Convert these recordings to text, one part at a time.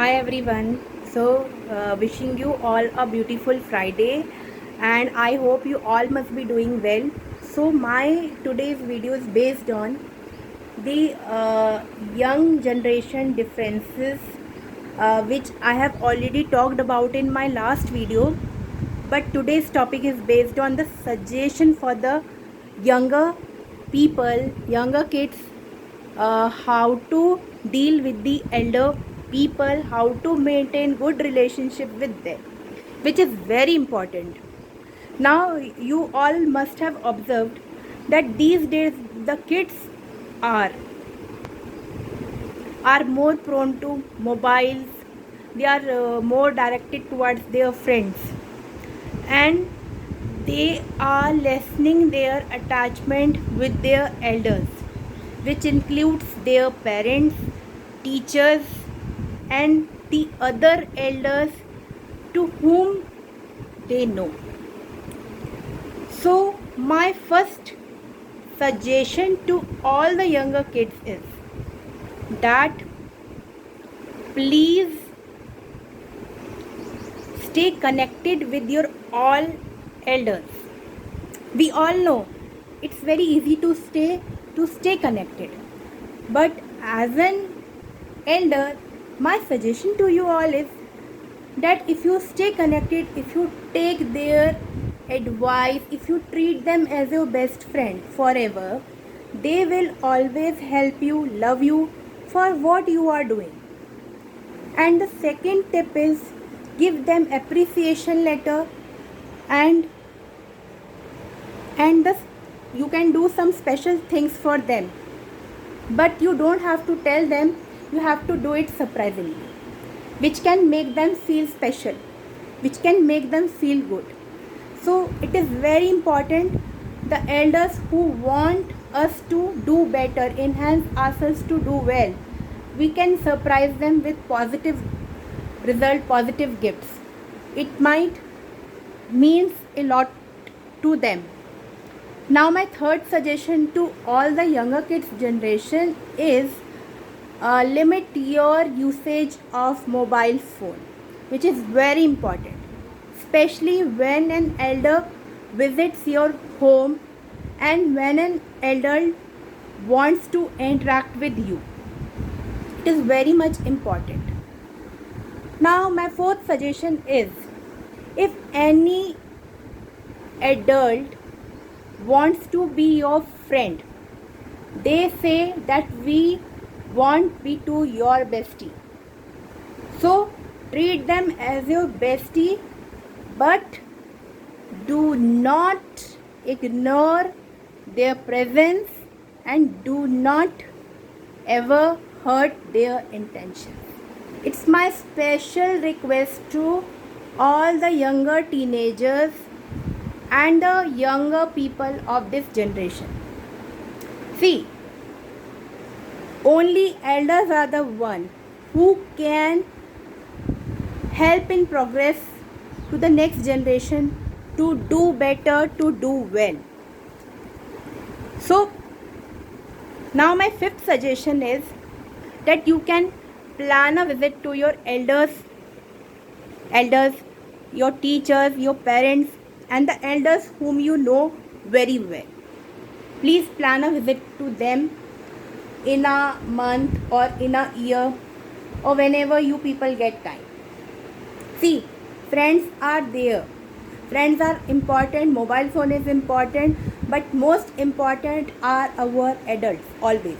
Hi everyone. Wishing you all a beautiful Friday, and I hope you all must be doing well. My today's video is based on the young generation differences, which I have already talked about in my last video. But today's topic is based on the suggestion for the younger people, younger kids, how to deal with the elder people, how to maintain good relationship with them, which is very important. Now you all must have observed that these days the kids are are more prone to mobiles. They are more directed towards their friends, and they are lessening their attachment with their elders, which includes their parents, teachers, and the other elders to whom they know. So, my first suggestion to all the younger kids is that please stay connected with your all elders. We all know it's very easy to stay connected, but as an elder, my suggestion to you all is that if you stay connected, if you take their advice, if you treat them as your best friend forever, they will always help you, love you for what you are doing. And the second tip is give them appreciation letter, and thus you can do some special things for them, but you don't have to tell them, you have to do it surprisingly, which can make them feel special, which can make them feel good. So it is very important, the elders who want us to do better, enhance ourselves to do well, we can surprise them with positive result, positive gifts. It might means a lot to them. Now my third suggestion to all the younger kids generation is limit your usage of mobile phone, which is very important, especially when an elder visits your home and when an elder wants to interact with you. It is very much important. Now my fourth suggestion is, if any adult wants to be your friend, they say that we want be to your bestie. So treat them as your bestie, but do not ignore their presence and do not ever hurt their intentions. It's my special request to all the younger teenagers and the younger people of this generation. See, only elders are the one who can help in progress to the next generation to do better, to do well. So now my fifth suggestion is that you can plan a visit to your elders, your teachers, your parents, and the elders whom you know very well. Please plan a visit to them in a month or in a year, or whenever you people get time. See, friends are there. Friends are important, mobile phone is important, but most important are our adults always.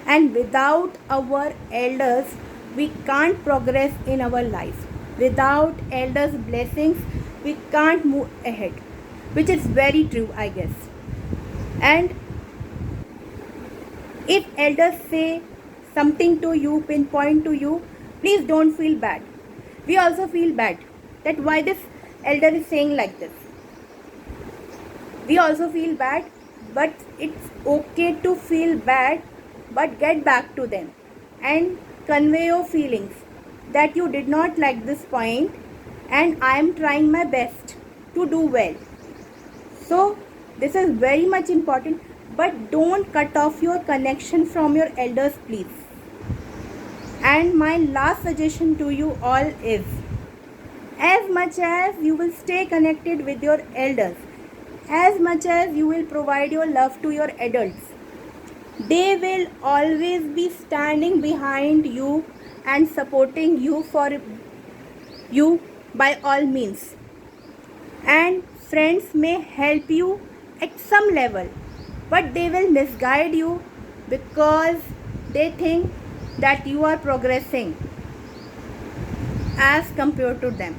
And without our elders, we can't progress in our life. Without elders' blessings, we can't move ahead, which is very true, I guess. And if elders say something to you, pinpoint to you, please don't feel bad. We also feel bad that why this elder is saying like this. We also feel bad, but it's okay to feel bad, but get back to them and convey your feelings that you did not like this point and I am trying my best to do well. So this is very much important, but don't cut off your connection from your elders, please. And my last suggestion to you all is, as much as you will stay connected with your elders, as much as you will provide your love to your adults, they will always be standing behind you and supporting you for you by all means. And friends may help you at some level, but they will misguide you because they think that you are progressing as compared to them.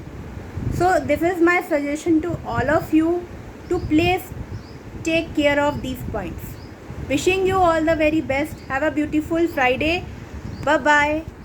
So this is my suggestion to all of you to please take care of these points. Wishing you all the very best. Have a beautiful Friday. Bye bye.